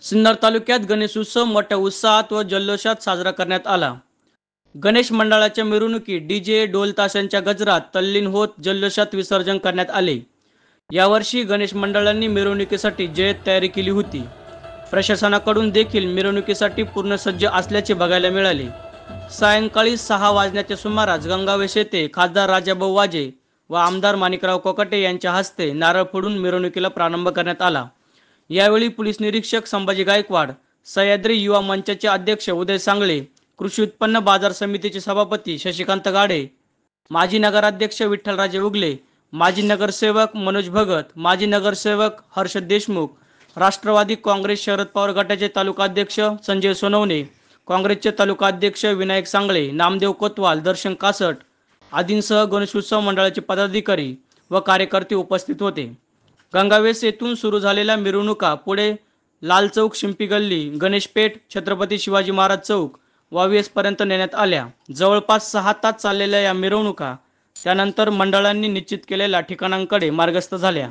सिन्नर तालुक्यात गणेशोत्सव मोठ्या उत्साहात व जल्लोषात साजरा करण्यात आला। गणेश मंडळाच्या मिरवणुकीत डीजे ढोल ताशांच्या गजरात तल्लीन होत जल्लोषात विसर्जन करण्यात आले। यावर्षी गणेश मंडळांनी मिरवणुकीसाठी जय्यत तयारी केली होती। प्रशासनाकडून देखील मिरवणुकीसाठी पूर्ण सज्ज असल्याचे बघायला मिळाले। सायंकाळी 6 वाजण्याच्या सुमारास गंगावेश येथे खासदार राजाभाऊ वाजे व आमदार माणिकराव कोकाटे यांच्या हस्ते नारळ फोडून मिरवणुकीला प्रारंभ करण्यात आला। यावेळी पोलीस निरीक्षक संभाजी गायकवाड, सह्याद्री युवा मंचाचे अध्यक्ष उदय सांगळे, कृषी उत्पन्न बाजार समितीचे सभापती शशिकांत गाडे, माजी नगराध्यक्ष विठ्ठलराजे उगले, माजी नगरसेवक मनोज भगत, माजी नगरसेवक हर्षद देशमुख, राष्ट्रवादी काँग्रेस शरद पवार गटाचे तालुका अध्यक्ष संजय सोनवणे, काँग्रेसचे तालुका अध्यक्ष विनायक सांगळे, नामदेव कोतवाल, दर्शन कासट आदींसह गणेशोत्सव मंडळाचे पदाधिकारी व कार्यकर्ते उपस्थित होते। गंगावेस येथून सुरू झालेल्या मिरवणुका पुढे लाल चौक, शिंपी गल्ली, गणेश पेठ, छत्रपती शिवाजी महाराज चौक, वावीएस पर्यंत नेण्यात आल्या। जवळपास 6 तास चाललेल्या या मिरवणुका त्यानंतर मंडळांनी निश्चित केलेल्या ठिकाणांकडे मार्गस्थ झाल्या।